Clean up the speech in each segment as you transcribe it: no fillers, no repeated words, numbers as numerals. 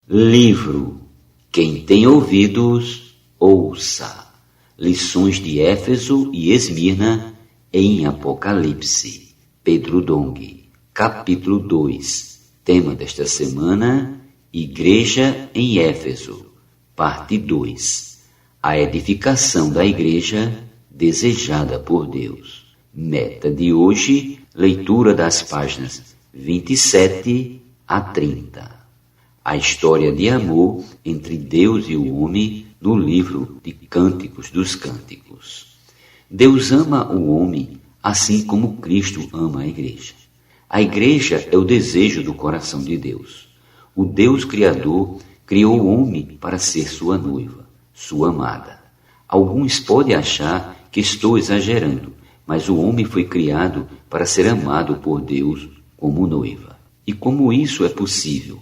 Livro Quem tem ouvidos, ouça. Lições de Éfeso e Esmirna em Apocalipse. Pedro Dong. Capítulo 2. Tema desta semana: Igreja em Éfeso. Parte 2. A edificação da igreja desejada por Deus. Meta de hoje: leitura das páginas 27 a 30. A história de amor entre Deus e o homem no livro de Cânticos dos Cânticos. Deus ama o homem assim como Cristo ama a igreja. A igreja é o desejo do coração de Deus. O Deus Criador criou o homem para ser sua noiva, sua amada. Alguns podem achar que estou exagerando, mas o homem foi criado para ser amado por Deus como noiva. E como isso é possível?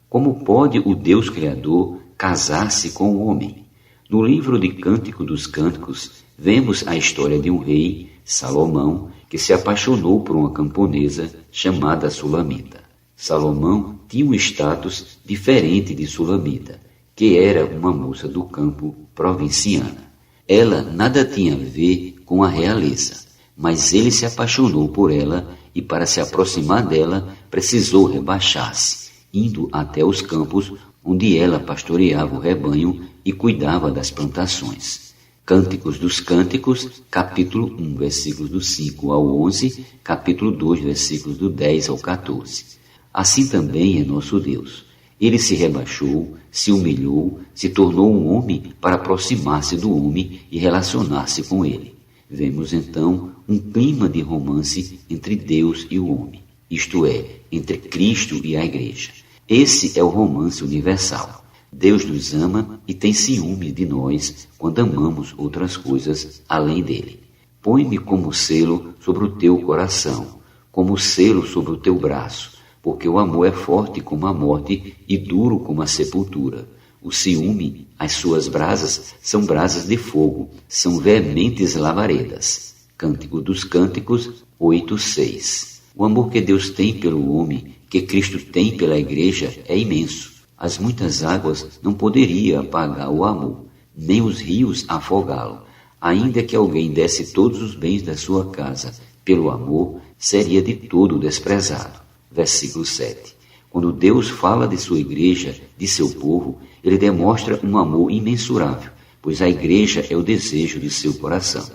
Como pode o Deus Criador casar-se com o homem? No livro de Cântico dos Cânticos, vemos a história de um rei, Salomão, que se apaixonou por uma camponesa chamada Sulamita. Salomão tinha um status diferente de Sulamita, que era uma moça do campo provinciana. Ela nada tinha a ver com a realeza, mas ele se apaixonou por ela e, para se aproximar dela, precisou rebaixar-se, indo até os campos onde ela pastoreava o rebanho e cuidava das plantações. Cânticos dos Cânticos, capítulo 1, versículos do 5 ao 11, capítulo 2, versículos do 10 ao 14. Assim também é nosso Deus. Ele se rebaixou, se humilhou, se tornou um homem para aproximar-se do homem e relacionar-se com ele. Vemos então um clima de romance entre Deus e o homem, isto é, entre Cristo e a igreja. Esse é o romance universal. Deus nos ama e tem ciúme de nós quando amamos outras coisas além dele. Põe-me como selo sobre o teu coração, como selo sobre o teu braço, porque o amor é forte como a morte e duro como a sepultura. O ciúme, as suas brasas, são brasas de fogo, são veementes lavaredas. Cântico dos Cânticos 8:6. O amor que Deus tem pelo homem, que Cristo tem pela igreja, é imenso. As muitas águas não poderiam apagar o amor, nem os rios afogá-lo. Ainda que alguém desse todos os bens da sua casa pelo amor, seria de todo desprezado. Versículo 7. Quando Deus fala de sua igreja, de seu povo, ele demonstra um amor imensurável, pois a igreja é o desejo de seu coração.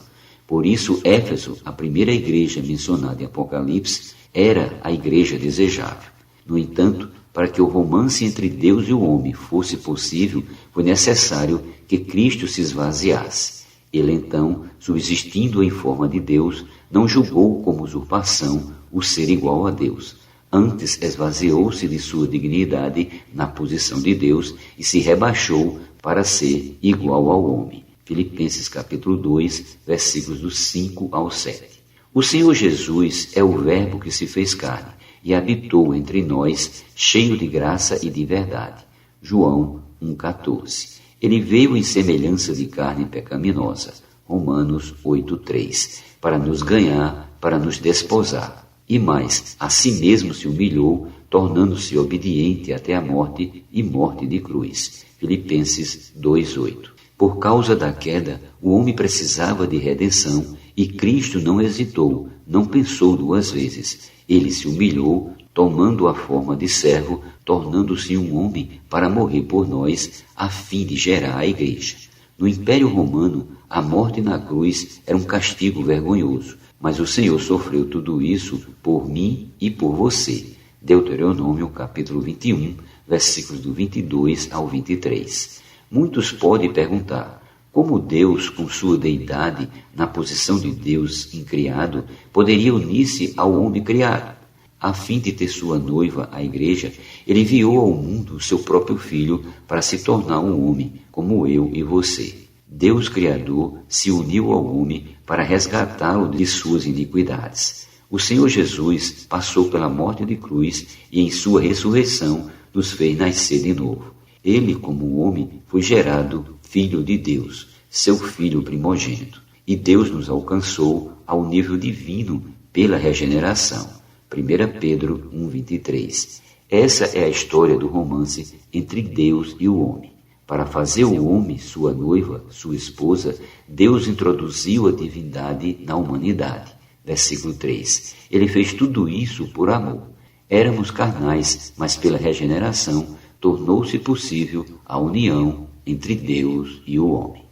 Por isso, Éfeso, a primeira igreja mencionada em Apocalipse, era a igreja desejável. No entanto, para que o romance entre Deus e o homem fosse possível, foi necessário que Cristo se esvaziasse. Ele então, subsistindo em forma de Deus, não julgou como usurpação o ser igual a Deus. Antes esvaziou-se de sua dignidade na posição de Deus e se rebaixou para ser igual ao homem. Filipenses capítulo 2, versículos do 5 ao 7. O Senhor Jesus é o Verbo que se fez carne e habitou entre nós, cheio de graça e de verdade. João 1,14. Ele veio em semelhança de carne pecaminosa. Romanos 8,3. Para nos ganhar, para nos desposar. E mais, a si mesmo se humilhou, tornando-se obediente até a morte e morte de cruz. Filipenses 2,8. Por causa da queda, o homem precisava de redenção, e Cristo não hesitou, não pensou duas vezes. Ele se humilhou, tomando a forma de servo, tornando-se um homem para morrer por nós, a fim de gerar a igreja. No Império Romano, a morte na cruz era um castigo vergonhoso, mas o Senhor sofreu tudo isso por mim e por você. Deuteronômio capítulo 21, versículos do 22 ao 23. Muitos podem perguntar, como Deus, com sua deidade, na posição de Deus incriado, poderia unir-se ao homem criado? A fim de ter sua noiva, a igreja, ele enviou ao mundo o seu próprio Filho para se tornar um homem, como eu e você. Deus Criador se uniu ao homem para resgatá-lo de suas iniquidades. O Senhor Jesus passou pela morte de cruz e em sua ressurreição nos fez nascer de novo. Ele, como homem, foi gerado Filho de Deus, seu Filho primogênito. E Deus nos alcançou ao nível divino pela regeneração. 1 Pedro 1,23. Essa é a história do romance entre Deus e o homem. Para fazer o homem sua noiva, sua esposa, Deus introduziu a divindade na humanidade. Versículo 3. Ele fez tudo isso por amor. Éramos carnais, mas pela regeneração tornou-se possível a união entre Deus e o homem.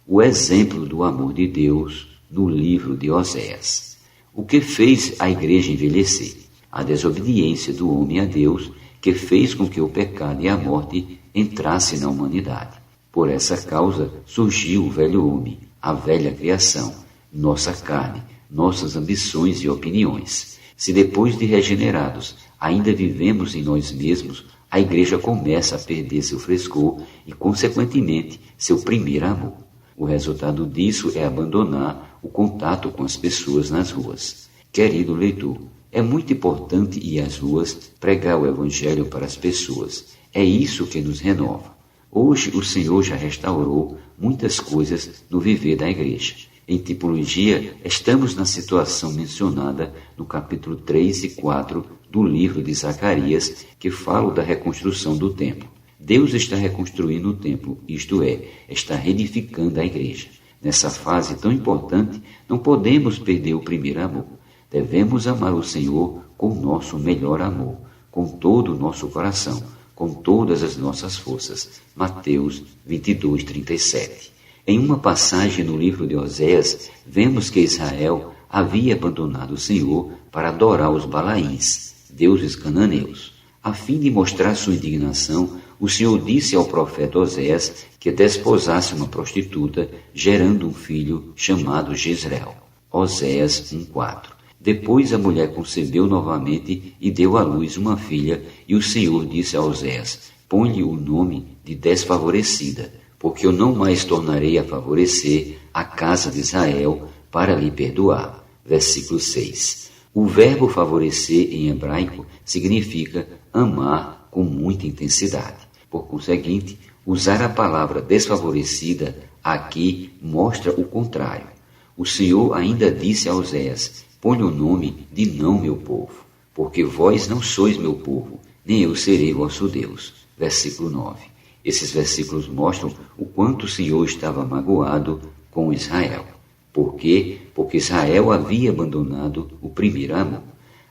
O exemplo do amor de Deus no livro de Oséias. O que fez a igreja envelhecer? A desobediência do homem a Deus, que fez com que o pecado e a morte entrassem na humanidade. Por essa causa surgiu o velho homem, a velha criação, nossa carne, nossas ambições e opiniões. Se depois de regenerados ainda vivemos em nós mesmos, a igreja começa a perder seu frescor e, consequentemente, seu primeiro amor. O resultado disso é abandonar o contato com as pessoas nas ruas. Querido leitor, é muito importante ir às ruas pregar o Evangelho para as pessoas. É isso que nos renova. Hoje o Senhor já restaurou muitas coisas no viver da igreja. Em tipologia, estamos na situação mencionada no capítulo 3 e 4 do livro de Zacarias, que fala da reconstrução do templo. Deus está reconstruindo o templo, isto é, está reedificando a igreja. Nessa fase tão importante, não podemos perder o primeiro amor. Devemos amar o Senhor com o nosso melhor amor, com todo o nosso coração, com todas as nossas forças. Mateus 22:37. Em uma passagem no livro de Oséias, vemos que Israel havia abandonado o Senhor para adorar os Balaíns, deuses cananeus. A fim de mostrar sua indignação, o Senhor disse ao profeta Oséias que desposasse uma prostituta, gerando um filho chamado Jezreel. Oséias 1:4. Depois a mulher concebeu novamente e deu à luz uma filha, e o Senhor disse a Oséias: põe-lhe o nome de desfavorecida, porque eu não mais tornarei a favorecer a casa de Israel para lhe perdoar. Versículo 6. O verbo favorecer em hebraico significa amar com muita intensidade. Por conseguinte, usar a palavra desfavorecida aqui mostra o contrário. O Senhor ainda disse a Oséias: põe o nome de não meu povo, porque vós não sois meu povo, nem eu serei vosso Deus. Versículo 9. Esses versículos mostram o quanto o Senhor estava magoado com Israel. Por quê? Porque Israel havia abandonado o primeiro amor.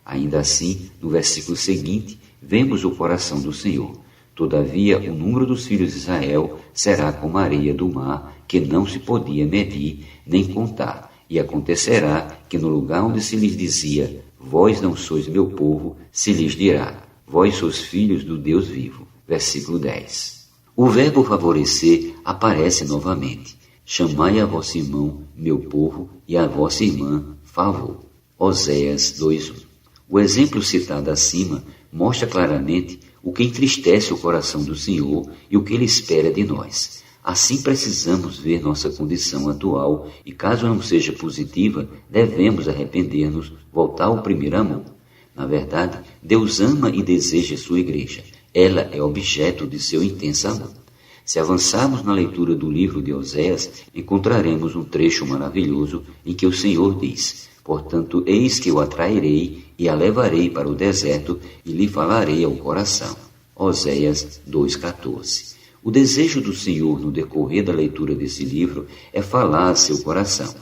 Ainda assim, no versículo seguinte, vemos o coração do Senhor. Todavia, o número dos filhos de Israel será como a areia do mar, que não se podia medir nem contar. E acontecerá que no lugar onde se lhes dizia: vós não sois meu povo, se lhes dirá: vós sois filhos do Deus vivo. Versículo 10. O verbo favorecer aparece novamente. Chamai a vosso irmão, meu povo, e a vossa irmã, favor. Oséias 2:1. O exemplo citado acima mostra claramente o que entristece o coração do Senhor e o que Ele espera de nós. Assim precisamos ver nossa condição atual e, caso não seja positiva, devemos arrepender-nos, voltar ao primeiro amor. Na verdade, Deus ama e deseja sua igreja. Ela é objeto de seu intenso amor. Se avançarmos na leitura do livro de Oséias, encontraremos um trecho maravilhoso em que o Senhor diz: portanto, eis que eu atrairei e a levarei para o deserto e lhe falarei ao coração. Oséias 2:14. O desejo do Senhor no decorrer da leitura desse livro é falar a seu coração.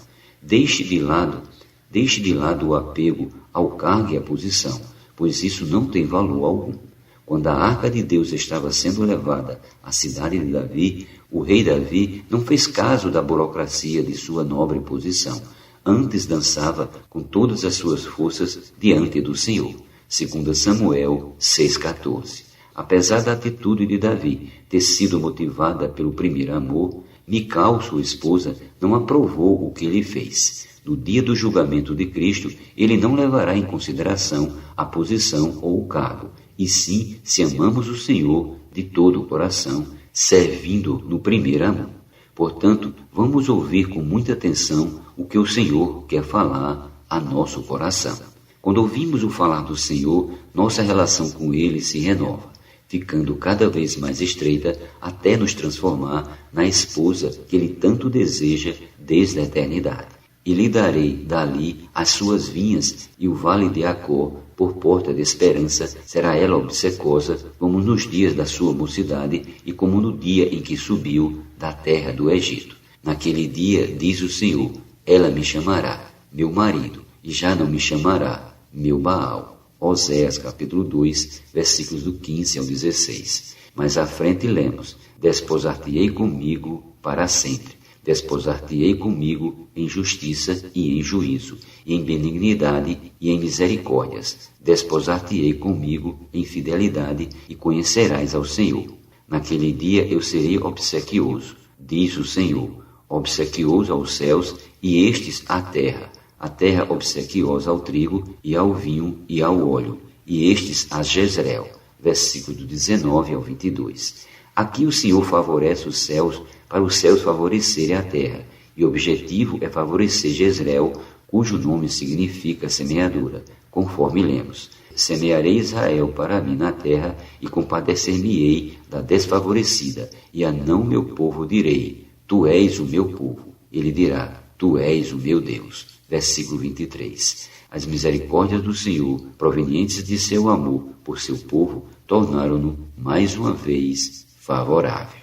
Deixe de lado o apego ao cargo e à posição, pois isso não tem valor algum. Quando a arca de Deus estava sendo levada à cidade de Davi, o rei Davi não fez caso da burocracia de sua nobre posição. Antes dançava com todas as suas forças diante do Senhor. 2 Samuel 6:14. Apesar da atitude de Davi ter sido motivada pelo primeiro amor, Mical, sua esposa, não aprovou o que ele fez. No dia do julgamento de Cristo, ele não levará em consideração a posição ou o cargo, e sim se amamos o Senhor de todo o coração, servindo no primeiro amor. Portanto, vamos ouvir com muita atenção o que o Senhor quer falar a nosso coração. Quando ouvimos o falar do Senhor, nossa relação com Ele se renova, ficando cada vez mais estreita até nos transformar na esposa que Ele tanto deseja desde a eternidade. e lhe darei dali as suas vinhas, e o vale de Acor, por porta de esperança, será ela obsecosa, como nos dias da sua mocidade, e como no dia em que subiu da terra do Egito. Naquele dia, diz o Senhor, ela me chamará, meu marido, e já não me chamará, meu Baal. Oséias capítulo 2, versículos do 15 ao 16. Mais à frente lemos, desposar-te-ei comigo para sempre. Desposar-te-ei comigo em justiça e em juízo, e em benignidade e em misericórdias. Desposar-te-ei comigo em fidelidade, e conhecerás ao Senhor. Naquele dia eu serei obsequioso, diz o Senhor, obsequioso aos céus e estes à terra, a terra obsequiosa ao trigo e ao vinho e ao óleo, e estes a Jezreel. Versículo do 19 ao 22. Aqui o Senhor favorece os céus para os céus favorecerem a terra, e o objetivo é favorecer Jezreel, cujo nome significa semeadura, conforme lemos. Semearei Israel para mim na terra, e compadecer-me-ei da desfavorecida, e a não meu povo direi, tu és o meu povo. Ele dirá, tu és o meu Deus. Versículo 23. As misericórdias do Senhor, provenientes de seu amor por seu povo, tornaram-no mais uma vez favorável.